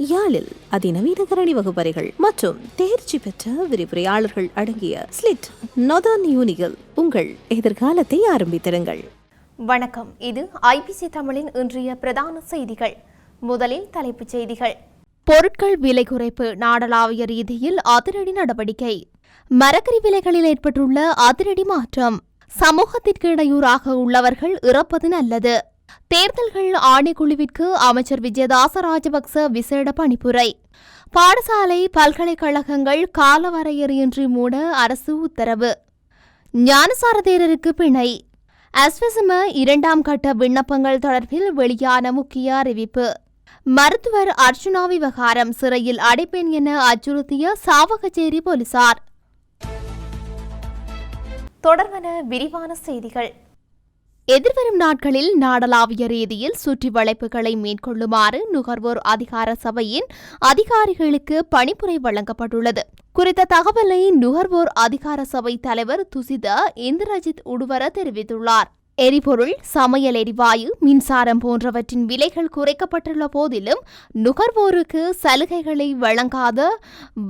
யாழில் அதிநவீன கரணி வகுப்பறைகள் மற்றும் தேர்ச்சி பெற்ற விரிவுரையாளர்கள் அடங்கிய ஸ்லிட் நொதர்ன் யூனிகள் உங்கள் எதிர்காலத்தை ஆரம்பித்திருங்கள். வணக்கம், இது ஐபிசி தமிழின் இன்றைய பிரதான செய்திகள். முதலில் தலைப்புச் செய்திகள். பொருட்கள் விலை குறைப்பு, நாடளாவிய ரீதியில் அதிரடி நடவடிக்கை. மரக்கறி விலைகளில் ஏற்பட்டுள்ள அதிரடி மாற்றம். சமூகத்திற்கு இடையூறாக உள்ளவர்கள் இறப்பது நல்லது. தேர்தல்கள் ஆணைக்குழுவிற்கு அமைச்சர் விஜயதாச ராஜபக்ச விசேட பணிப்புரை. பாடசாலை பல்கலைக்கழகங்கள் காலவரையறையின்றி மூட அரசு உத்தரவு. ஞானசார தேரருக்கு பிணை. அஸ்வசம 2ஆம் கட்ட விண்ணப்பங்கள் தொடர்பில் வெளியான முக்கிய அறிவிப்பு. மருத்துவர் அர்ச்சுனா விவகாரம், சிறையில் அடைப்பேன் என அச்சுறுத்திய சாவகச்சேரி போலீசார். தொடர்பான விரிவான செய்திகள். எதிர்வரும் நாட்களில் நாடளாவிய ரீதியில் சுற்றி வளைப்புகளை மேற்கொள்ளுமாறு நுகர்வோர் அதிகார சபையின் அதிகாரிகளுக்கு பணிப்புரை வழங்கப்பட்டுள்ளது. குறித்த தகவலை நுகர்வோர் அதிகார சபை தலைவர் துசித இந்திரஜித் உடுவர தெரிவித்துள்ளார். எரிபொருள், சமையல் எரிவாயு, மின்சாரம் போன்றவற்றின் விலைகள் குறைக்கப்பட்டுள்ள போதிலும் நுகர்வோருக்கு சலுகைகளை வழங்காத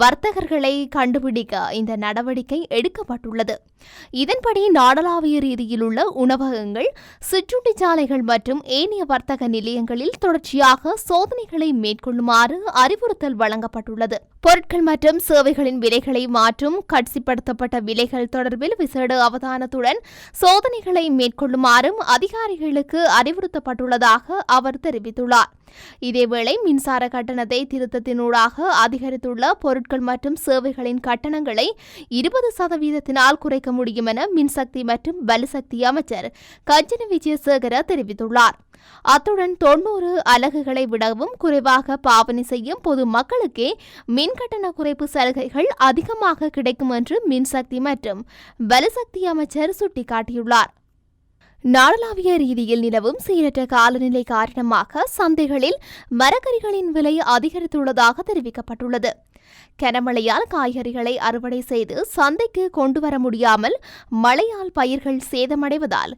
வர்த்தகர்களை கண்டுபிடிக்க இந்த நடவடிக்கை எடுக்கப்பட்டுள்ளது. இதன்படி நாடளாவிய ரீதியில் உள்ள உணவகங்கள், சிற்றுண்டிச்சாலைகள் மற்றும் ஏனைய வர்த்தக நிலையங்களில் தொடர்ச்சியாக சோதனைகளை மேற்கொள்ளுமாறு அறிவுறுத்தல் வழங்கப்பட்டுள்ளது. பொருட்கள் மற்றும் சேவைகளின் விலைகளை மாற்றும் கட்சிப்படுத்தப்பட்ட விலைகள் தொடர்பில் விசேட அவதானத்துடன் சோதனைகளை மேற்கொள்ளுமாறும் அதிகாரிகளுக்கு அறிவுறுத்தப்பட்டுள்ளதாக அவர் தெரிவித்துள்ளார். இதேவேளை மின்சார கட்டணத்தை திருத்தத்தினூடாக அதிகரித்துள்ள பொருட்கள் மற்றும் சேவைகளின் கட்டணங்களை 20% குறைக்க முடியும் என மின்சக்தி மற்றும் பலசக்தி அமைச்சர் கஜ்ஜன விஜயசேகர தெரிவித்துள்ளார். அத்துடன் 90 அலகுகளை விடவும் குறைவாக பாவனை செய்யும் பொது மக்களுக்கே மின்கட்டண குறைப்பு சலுகைகள் அதிகமாக கிடைக்கும் என்று மின்சக்தி மற்றும் பலசக்தி அமைச்சர் சுட்டிக்காட்டியுள்ளார். நாடளாவிய ரீதியில் நிலவும் சீரற்ற காலநிலை காரணமாக சந்தைகளில் மரக்கறிகளின் விலை அதிகரித்துள்ளதாக தெரிவிக்கப்பட்டுள்ளது. கனமழையால் காய்கறிகளை அறுவடை செய்து சந்தைக்கு கொண்டுவர முடியாமல் மழையால் பயிர்கள் சேதமடைவதால்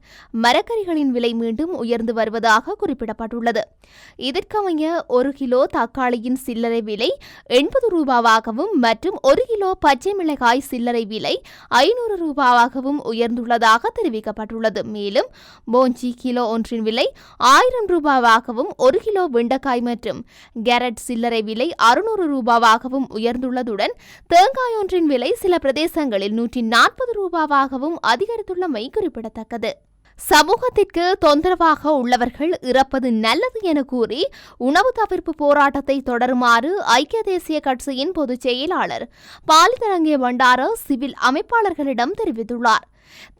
மரக்கறிகளின் விலை மீண்டும் உயர்ந்து வருவதாக குறிப்பிடப்பட்டுள்ளது. இதற்கமைய 1 கிலோ தக்காளியின் சில்லறை விலை 80 ரூபாவாகவும் மற்றும் 1 கிலோ பச்சை மிளகாய் சில்லறை விலை 500 ரூபாவாகவும் உயர்ந்துள்ளதாக தெரிவிக்கப்பட்டுள்ளது. மேலும் போஞ்சி கிலோ ஒன்றின் விலை 1000 ரூபாவாகவும் 1 கிலோ வெண்டைக்காய் மற்றும் கேரட் சில்லறை விலை 600 ரூபாவாகவும் உயர்ந்துள்ளதுடன் தேங்காய் ஒன்றின் விலை சில பிரதேசங்களில் 140 ரூபாவாகவும் அதிகரித்துள்ளமை குறிப்பிடத்தக்கது. சமூகத்திற்கு தொந்தரவாக உள்ளவர்கள் இறப்பது நல்லது என கூறி உணவு தவிர்ப்பு போராட்டத்தை தொடருமாறு ஐக்கிய தேசிய கட்சியின் பொதுச் செயலாளர் பாலிதரங்கே பண்டார சிவில் அமைப்பாளர்களிடம் தெரிவித்துள்ளார்.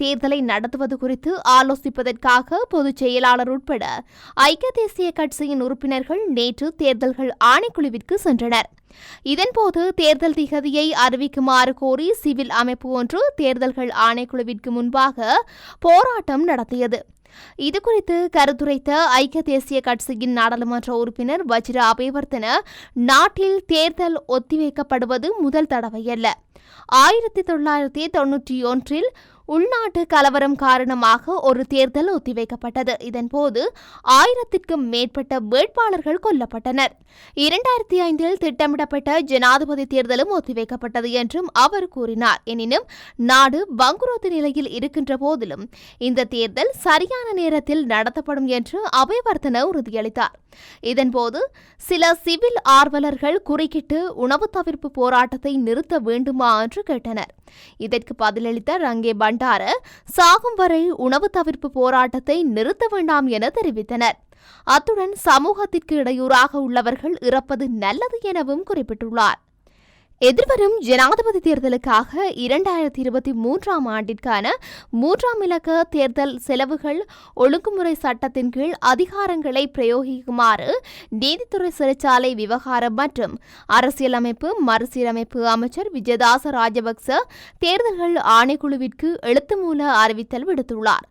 தேர்தலை நடத்துவது குறித்து ஆலோசிப்பதற்காக பொதுச் செயலாளர் உட்பட ஐக்கிய தேசிய கட்சியின் உறுப்பினர்கள் நேற்று தேர்தல்கள் ஆணைக்குழுவிற்கு சென்றனர். இதன்போது தேர்தல் திகதியை அறிவிக்குமாறு கோரி சிவில் அமைப்பு ஒன்று தேர்தல்கள் ஆணைக்குழுவிற்கு முன்பாக போராட்டம் நடத்தியது. இதுகுறித்து கருத்துரைத்த ஐக்கிய தேசிய கட்சியின் நாடாளுமன்ற உறுப்பினர் வஜ்ர அபேவர்த்தன, நாட்டில் தேர்தல் ஒத்திவைக்கப்படுவது முதல் தடவையல்ல. 1991 உள்நாட்டு கலவரம் காரணமாக ஒரு தேர்தல் ஒத்திவைக்கப்பட்டது. இதன்போது 1000க்கும் மேற்பட்ட வேட்பாளர்கள் கொல்லப்பட்டனர். 2005 திட்டமிடப்பட்ட ஜனாதிபதி தேர்தலும் ஒத்திவைக்கப்பட்டது என்றும் அவர் கூறினார். எனினும் நாடு வங்குரோத்து நிலையில் இருக்கின்ற போதிலும் இந்த தேர்தல் சரியான நேரத்தில் நடத்தப்படும் என்று அபேவர்த்தன உறுதியளித்தார். இதன்போது சில சிவில் ஆர்வலர்கள் குறுக்கிட்டு உணவு தவிர்ப்பு போராட்டத்தை நிறுத்த வேண்டுமா என்று கேட்டனர். இதற்கு பதிலளித்த ரங்கே பண்டார, சாகும் வரை உணவு தவிர்ப்பு போராட்டத்தை நிறுத்த வேண்டாம் என தெரிவித்தனர். அத்துடன் சமூகத்திற்கு இடையூறாக உள்ளவர்கள் இறப்பது நல்லது எனவும் குறிப்பிட்டுள்ளார். எதிர்வரும் ஜனாதிபதி தேர்தலுக்காக 2023ஆம் ஆண்டிற்கான 3ஆம் இலக்க தேர்தல் செலவுகள் ஒழுங்குமுறை சட்டத்தின் கீழ் அதிகாரங்களை பிரயோகிக்குமாறு நீதித்துறை சிறைச்சாலை விவகாரம் மற்றும் அரசியலமைப்பு மறுசீரமைப்பு அமைச்சர் விஜயதாச ராஜபக்ச தேர்தல்கள் ஆணைக்குழுவிற்கு எழுத்துமூல அறிவித்தல் விடுத்துள்ளார்.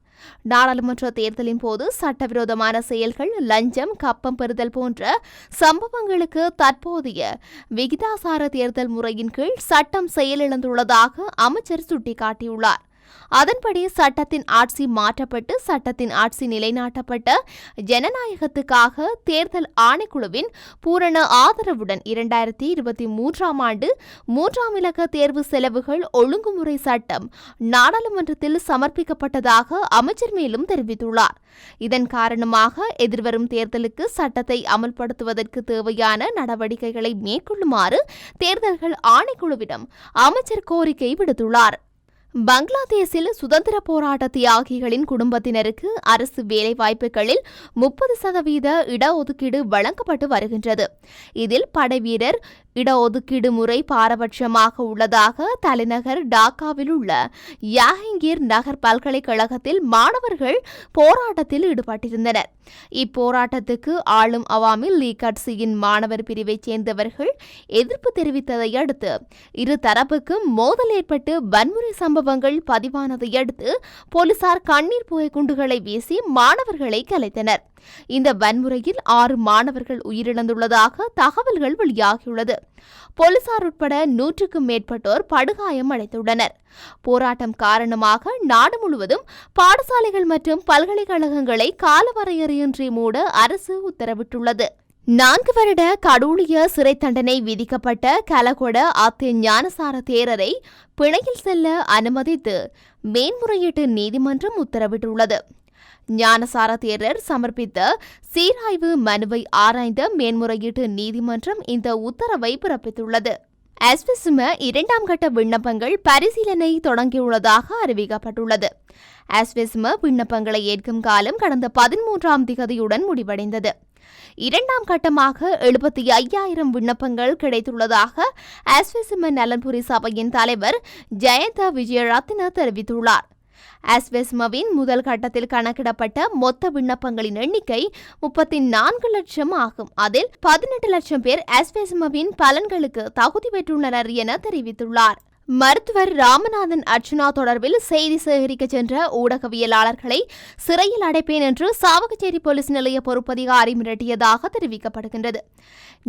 நாடாளுமன்ற தேர்தலின் போது சட்டவிரோதமான செயல்கள், லஞ்சம், கப்பம் பெறுதல் போன்ற சம்பவங்களுக்கு தற்போதைய விகிதாசார தேர்தல் முறையின் கீழ் சட்டம் செயலிழந்துள்ளதாக அமைச்சர் சுட்டிக்காட்டியுள்ளார். அதன்படி சட்டத்தின் ஆட்சி மாற்றப்பட்டு சட்டத்தின் ஆட்சி நிலைநாட்டப்பட்ட ஜனநாயகத்துக்காக தேர்தல் ஆணைக்குழுவின் பூரண ஆதரவுடன் 2023 ஆண்டு 3ஆம் இலக்க தேர்வு செலவுகள் ஒழுங்குமுறை சட்டம் நாடாளுமன்றத்தில் சமர்ப்பிக்கப்பட்டதாக அமைச்சர் மேலும் தெரிவித்துள்ளார். இதன் காரணமாக எதிர்வரும் தேர்தலுக்கு சட்டத்தை அமல்படுத்துவதற்கு தேவையான நடவடிக்கைகளை மேற்கொள்ளுமாறு தேர்தல்கள் ஆணைக்குழுவிடம் அமைச்சர் கோரிக்கை விடுத்துள்ளார். பங்களாதேஷில் சுதந்திர போராட்ட தியாகிகளின் குடும்பத்தினருக்கு அரசு வேலைவாய்ப்புகளில் 30% இடஒதுக்கீடு வழங்கப்பட்டு வருகின்றது. இதில் படைவீரர் இடஒதுக்கீடு முறை பாரபட்சமாக உள்ளதாக தலைநகர் டாக்காவில் உள்ள யாஹிங்கீர் நகர் பல்கலைக்கழகத்தில் மாணவர்கள் போராட்டத்தில் ஈடுபட்டிருந்தனர். இப்போராட்டத்துக்கு ஆளும் அவாமி லீக் கட்சியின் மாணவர் பிரிவைச் சேர்ந்தவர்கள் எதிர்ப்பு தெரிவித்ததை அடுத்து இரு தரப்புக்கும் மோதல் ஏற்பட்டு வன்முறை சம்பவங்கள் பதிவானதை அடுத்து போலீசார் கண்ணீர் புகை குண்டுகளை வீசி மாணவர்களை கலைத்தனர். இந்த வன்முறையில் 6 மாணவர்கள் உயிரிழந்துள்ளதாக தகவல்கள் வெளியாகியுள்ளது. போலீசார் உட்பட 100க்கும் மேற்பட்டோர் படுகாயம் அடைந்துள்ளனர். போராட்டம் காரணமாக நாடு முழுவதும் பாடசாலைகள் மற்றும் பல்கலைக்கழகங்களை காலவரையறையின்றி மூட அரசு உத்தரவிட்டுள்ளது. 4 வருட கடூழிய சிறை தண்டனை விதிக்கப்பட்ட கலகொட அத்தே ஞானசார தேரரை பிணையில் செல்ல அனுமதித்து மேன்முறையீட்டு நீதிமன்றம் உத்தரவிட்டுள்ளது. ஞானசார தேரர் சமர்ப்பித்த சீராய்வு மனுவை ஆராய்ந்த மேன்முறையீட்டு நீதிமன்றம் இந்த உத்தரவை பிறப்பித்துள்ளது. அஸ்விசும 2ஆம் கட்ட விண்ணப்பங்கள் பரிசீலனை தொடங்கியுள்ளதாக அறிவிக்கப்பட்டுள்ளது. அஸ்விசும விண்ணப்பங்களை ஏற்கும் காலம் கடந்த 13ஆம் திகதியுடன் முடிவடைந்தது. 2ஆம் கட்டமாக 75,000 விண்ணப்பங்கள் கிடைத்துள்ளதாக அஸ்விசும நலன்புரி சபையின் தலைவர் ஜெயந்த விஜயரத்ன தெரிவித்துள்ளார். அஸ்வெஸ்மவின் முதல் கட்டத்தில் கணக்கிடப்பட்ட மொத்த விண்ணப்பங்களின் எண்ணிக்கை 34 லட்சம் ஆகும். அதில் 18 லட்சம் பேர் அஸ்வெஸ்மவின் பலன்களுக்கு தகுதி பெற்றுள்ளனர் என தெரிவித்துள்ளார். மருத்துவர் ராமநாதன் அர்ச்சுனா தொடர்பில் செய்தி சேகரிக்க சென்ற ஊடகவியலாளர்களை சிறையில் அடைப்பேன் என்று சாவகச்சேரி போலீஸ் நிலைய பொறுப்பதிகாரி மிரட்டியதாக தெரிவிக்கப்படுகின்றது.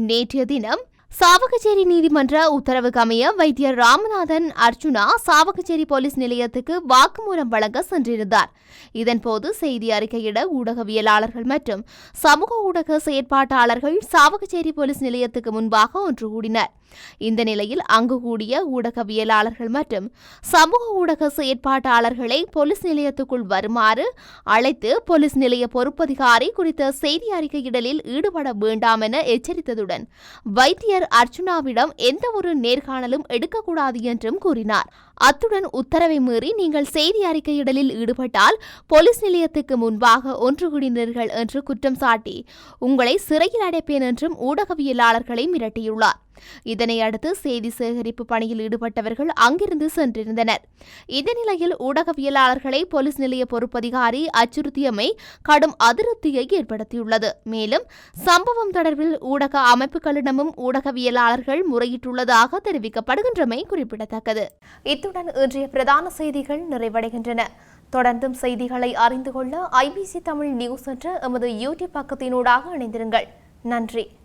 நேற்றைய தினம் சாவகச்சேரி நீதிமன்ற உத்தரவுக்கு அமைய வைத்தியர் ராமநாதன் அர்ச்சுனா சாவகச்சேரி போலீஸ் நிலையத்துக்கு வாக்குமூலம் வழங்க சென்றிருந்தார். இதன்போது செய்தி அறிக்கையிட ஊடகவியலாளர்கள் மற்றும் சமூக ஊடக செயற்பாட்டாளர்கள் சாவகச்சேரி போலீஸ் நிலையத்துக்கு முன்பாக ஒன்று கூடினர். இந்த நிலையில் அங்கு கூடிய ஊடகவியலாளர்கள் மற்றும் சமூக ஊடக செயற்பாட்டாளர்களை போலீஸ் நிலையத்துக்குள் வருமாறு அழைத்து போலீஸ் நிலைய பொறுப்பதிகாரி குறித்த செய்தி அறிக்கையிடலில் ஈடுபட வேண்டாம் என எச்சரித்ததுடன் வைத்தியர் அர்ச்சுனாவிடம் எந்த ஒரு நேர்காணலும் எடுக்கக்கூடாது என்றும் கூறினார். அத்துடன் உத்தரவை மீறி நீங்கள் செய்தி அறிக்கையிடலில் ஈடுபட்டால் போலீஸ் நிலையத்துக்கு முன்பாக ஒன்று கூடினீர்கள் என்று குற்றம் சாட்டி உங்களை சிறையில் அடைப்பேன் என்றும் ஊடகவியலாளர்களை மிரட்டியுள்ளார். இதனை அடுத்து செய்தி சேகரிப்பு பணியில் ஈடுபட்டவர்கள் அங்கிருந்து சென்றிருந்தனர். இந்த நிலையில் ஊடகவியலாளர்களை போலீஸ் நிலைய பொறுப்பதிகாரி அச்சுறுத்தியமை கடும் அதிருப்தியை ஏற்படுத்தியுள்ளது. மேலும் சம்பவம் தொடர்பில் ஊடக அமைப்புகளிடமும் ஊடகவியலாளர்கள் முறையிட்டுள்ளதாக தெரிவிக்கப்படுகின்றமை குறிப்பிடத்தக்கது. இத்துடன் இன்றைய பிரதான செய்திகள் நிறைவடைகின்றன. தொடர்ந்தும் செய்திகளை அறிந்து கொள்ள IBC தமிழ் நியூஸ் என்ற எமது யூடியூப் பக்கத்தினூடாக இணைந்திருங்கள். நன்றி.